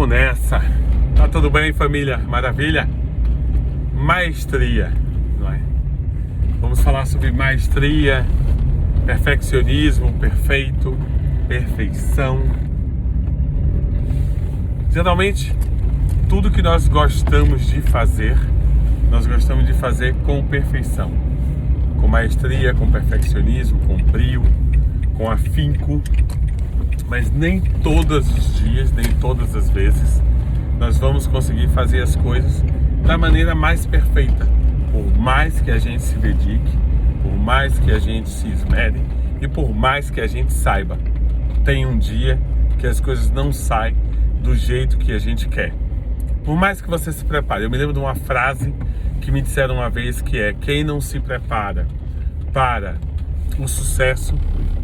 Vamos nessa. Tá tudo bem, família? Maravilha? Maestria, não é? Vamos falar sobre maestria, perfeccionismo, perfeito, perfeição. Geralmente, tudo que nós gostamos de fazer, nós gostamos de fazer com perfeição. Com maestria, com perfeccionismo, com brio, com afinco. Mas nem todos os dias, nem todas as vezes, nós vamos conseguir fazer as coisas da maneira mais perfeita. Por mais que a gente se dedique, por mais que a gente se esmere e por mais que a gente saiba, tem um dia que as coisas não saem do jeito que a gente quer. Por mais que você se prepare. Eu me lembro de uma frase que me disseram uma vez que é: quem não se prepara para o sucesso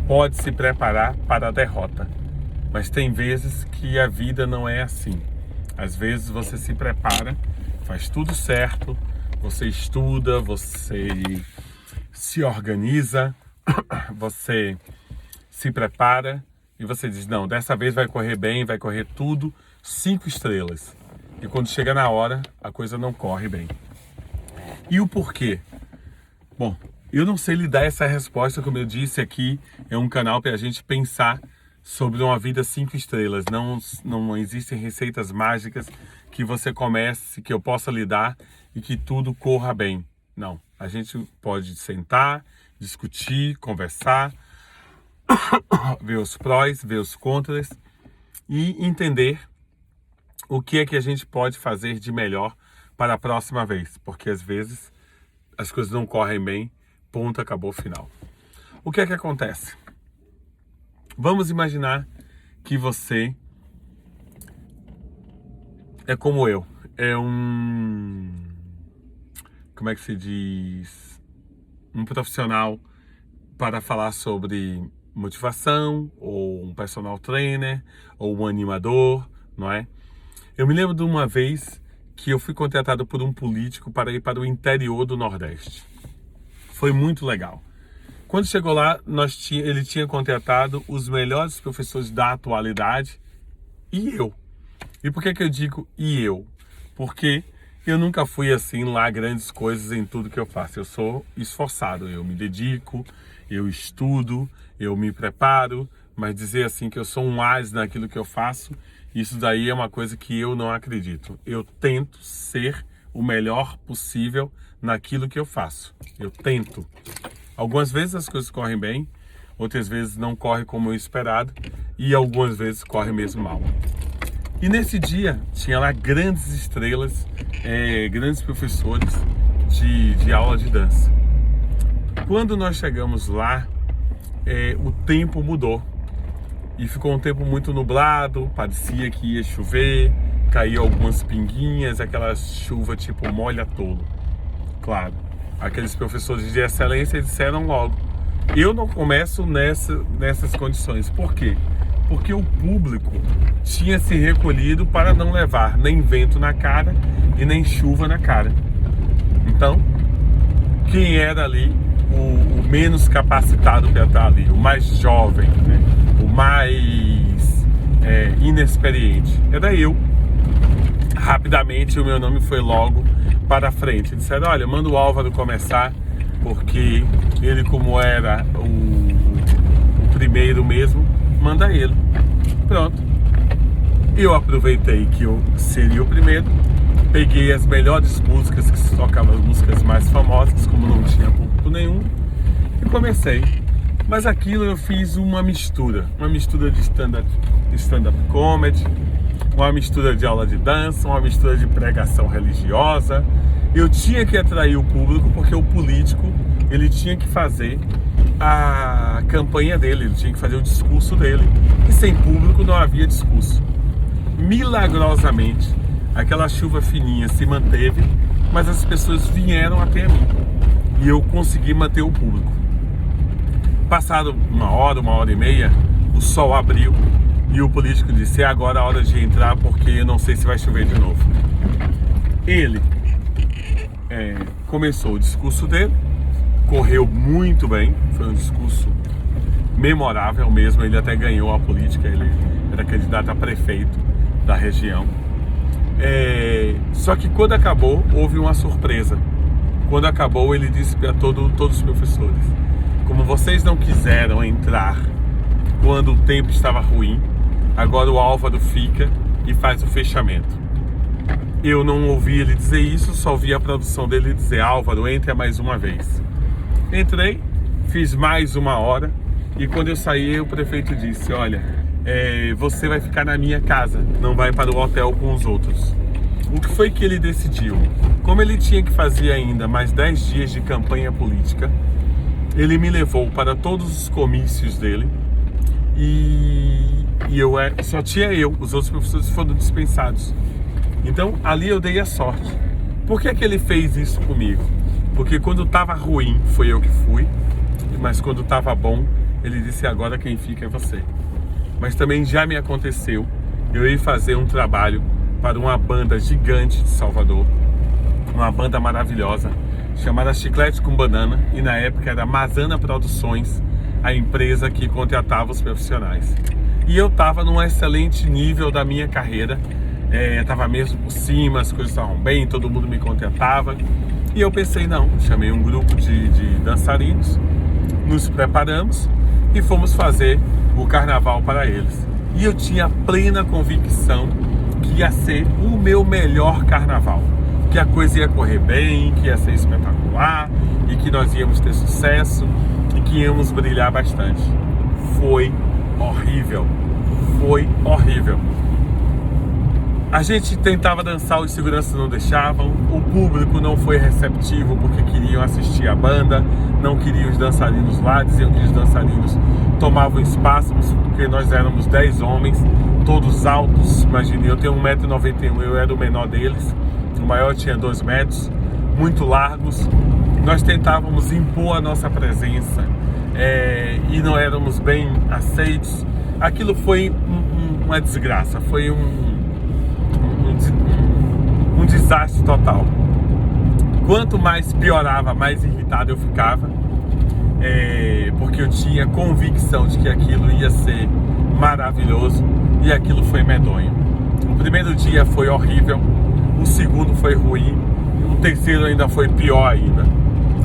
pode se preparar para a derrota. Mas tem vezes que a vida não é assim. Às vezes você se prepara, faz tudo certo, você estuda, você se organiza, você se prepara e você diz: não, dessa vez vai correr bem, vai correr tudo 5 estrelas. E quando chega na hora, a coisa não corre bem. E o porquê? Bom, eu não sei lhe dar essa resposta. Como eu disse aqui, é um canal para a gente pensar sobre uma vida 5 estrelas. Não existem receitas mágicas que você comece, que eu possa lhe dar e que tudo corra bem. Não, a gente pode sentar, discutir, conversar, ver os prós, ver os contras e entender o que é que a gente pode fazer de melhor para a próxima vez. Porque às vezes as coisas não correm bem, ponto, acabou, final. O que é que acontece? Vamos imaginar que você é como eu. Como é que se diz? Um profissional para falar sobre motivação, ou um personal trainer, ou um animador, não é? Eu me lembro de uma vez que eu fui contratado por um político para ir para o interior do Nordeste. Foi muito legal. Quando chegou lá, ele tinha contratado os melhores professores da atualidade e eu. E por que eu digo e eu? Porque eu nunca fui assim lá grandes coisas em tudo que eu faço. Eu sou esforçado, eu me dedico, eu estudo, eu me preparo, mas dizer assim que eu sou um ás naquilo que eu faço, isso daí é uma coisa que eu não acredito. Eu tento ser o melhor possível naquilo que eu faço. Eu tento. Algumas vezes as coisas correm bem, outras vezes não correm como eu esperado e algumas vezes correm mesmo mal. E nesse dia tinha lá grandes estrelas, grandes professores de aula de dança. Quando nós chegamos lá, o tempo mudou e ficou um tempo muito nublado, parecia que ia chover, caíam algumas pinguinhas, aquela chuva tipo molha tolo. Claro, aqueles professores de excelência disseram logo: eu não começo nessas condições. Por quê? Porque o público tinha se recolhido para não levar nem vento na cara e nem chuva na cara. Então, quem era ali o menos capacitado para estar ali, o mais jovem, né? O mais inexperiente, era eu. Rapidamente o meu nome foi logo para frente. Disseram: olha, manda o Álvaro começar, porque ele, como era o primeiro mesmo, manda ele. Pronto. Eu aproveitei que eu seria o primeiro, peguei as melhores músicas que se tocavam, as músicas mais famosas, como não tinha público nenhum, e comecei. Mas aquilo eu fiz uma mistura de stand-up comedy, uma mistura de aula de dança, uma mistura de pregação religiosa. Eu tinha que atrair o público, porque o político, ele tinha que fazer a campanha dele, ele tinha que fazer o discurso dele, e sem público não havia discurso. Milagrosamente, aquela chuva fininha se manteve, mas as pessoas vieram até mim e eu consegui manter o público. Passado uma hora e meia, o sol abriu e o político disse: é agora a hora de entrar, porque eu não sei se vai chover de novo. Ele começou o discurso dele, correu muito bem, foi um discurso memorável mesmo. Ele até ganhou a política, ele era candidato a prefeito da região. Só que quando acabou, houve uma surpresa. Quando acabou, ele disse para todos os professores: como vocês não quiseram entrar quando o tempo estava ruim, agora o Álvaro fica e faz o fechamento. Eu não ouvi ele dizer isso, só ouvi a produção dele dizer: Álvaro, entre mais uma vez. Entrei, fiz mais uma hora, e quando eu saí, o prefeito disse: olha, você vai ficar na minha casa, não vai para o hotel com os outros. O que foi que ele decidiu? Como ele tinha que fazer ainda mais 10 dias de campanha política, ele me levou para todos os comícios dele, e só tinha eu, os outros professores foram dispensados. Então ali eu dei a sorte. Por que ele fez isso comigo? Porque quando estava ruim foi eu que fui, mas quando estava bom ele disse: agora quem fica é você. Mas também já me aconteceu eu ir fazer um trabalho para uma banda gigante de Salvador, uma banda maravilhosa chamada Chiclete com Banana, e na época era Mazana Produções, a empresa que contratava os profissionais. E eu estava num excelente nível da minha carreira, estava mesmo por cima, as coisas estavam bem, todo mundo me contratava. E eu pensei: não, chamei um grupo de dançarinos, nos preparamos e fomos fazer o carnaval para eles. E eu tinha plena convicção que ia ser o meu melhor carnaval, que a coisa ia correr bem, que ia ser espetacular e que nós íamos ter sucesso e que íamos brilhar bastante. Foi horrível, foi horrível. A gente tentava dançar, os seguranças não deixavam, o público não foi receptivo porque queriam assistir a banda, não queriam os dançarinos lá, diziam que os dançarinos tomavam espaço, porque nós éramos 10 homens, todos altos. Imagine, eu tenho 1,91 m, eu era o menor deles, o maior tinha 2 metros, muito largos. Nós tentávamos impor a nossa presença e não éramos bem aceitos. Aquilo foi uma desgraça, foi um desastre total. Quanto mais piorava, mais irritado eu ficava, porque eu tinha convicção de que aquilo ia ser maravilhoso e aquilo foi medonho. O primeiro dia foi horrível, o segundo foi ruim, o terceiro ainda foi pior ainda.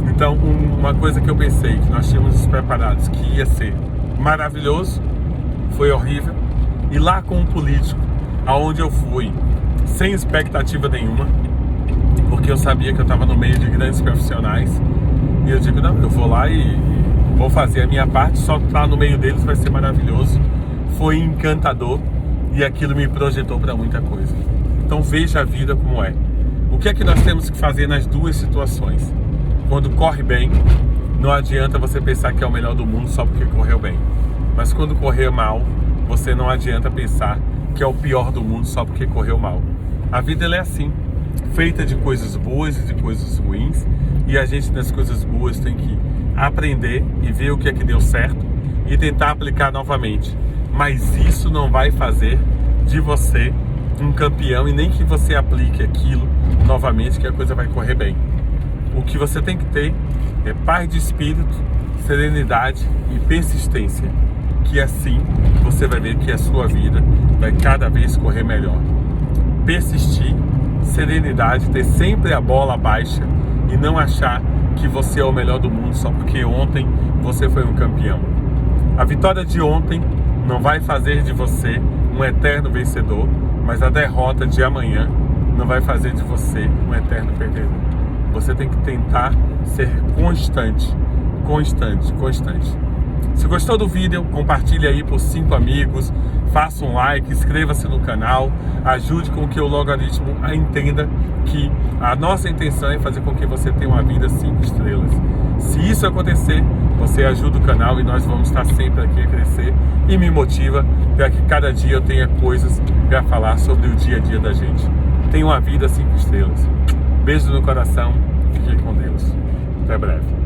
Então, uma coisa que eu pensei que nós tínhamos nos preparados que ia ser maravilhoso, foi horrível. E lá com um político, aonde eu fui sem expectativa nenhuma, porque eu sabia que eu estava no meio de grandes profissionais, e eu digo: não, eu vou lá e vou fazer a minha parte, só estar no meio deles vai ser maravilhoso. Foi encantador e aquilo me projetou para muita coisa. Então veja a vida como é. O que é que nós temos que fazer nas duas situações? Quando corre bem, não adianta você pensar que é o melhor do mundo só porque correu bem. Mas quando correr mal, você não adianta pensar que é o pior do mundo só porque correu mal. A vida ela é assim, feita de coisas boas e de coisas ruins, e a gente nas coisas boas tem que aprender e ver o que é que deu certo e tentar aplicar novamente. Mas isso não vai fazer de você um campeão, e nem que você aplique aquilo novamente que a coisa vai correr bem. O que você tem que ter é paz de espírito, serenidade e persistência, que assim você vai ver que a sua vida vai cada vez correr melhor. Persistir, serenidade, ter sempre a bola baixa e não achar que você é o melhor do mundo só porque ontem você foi um campeão. A vitória de ontem não vai fazer de você um eterno vencedor, mas a derrota de amanhã não vai fazer de você um eterno perdedor. Você tem que tentar ser constante, constante, constante. Se gostou do vídeo, compartilhe aí por 5 amigos, faça um like, inscreva-se no canal, ajude com que o logaritmo entenda que a nossa intenção é fazer com que você tenha uma vida 5 estrelas. Se isso acontecer, você ajuda o canal e nós vamos estar sempre aqui a crescer, e me motiva para que cada dia eu tenha coisas para falar sobre o dia a dia da gente. Tenha uma vida 5 estrelas. Beijo no coração, fique com Deus. Até breve.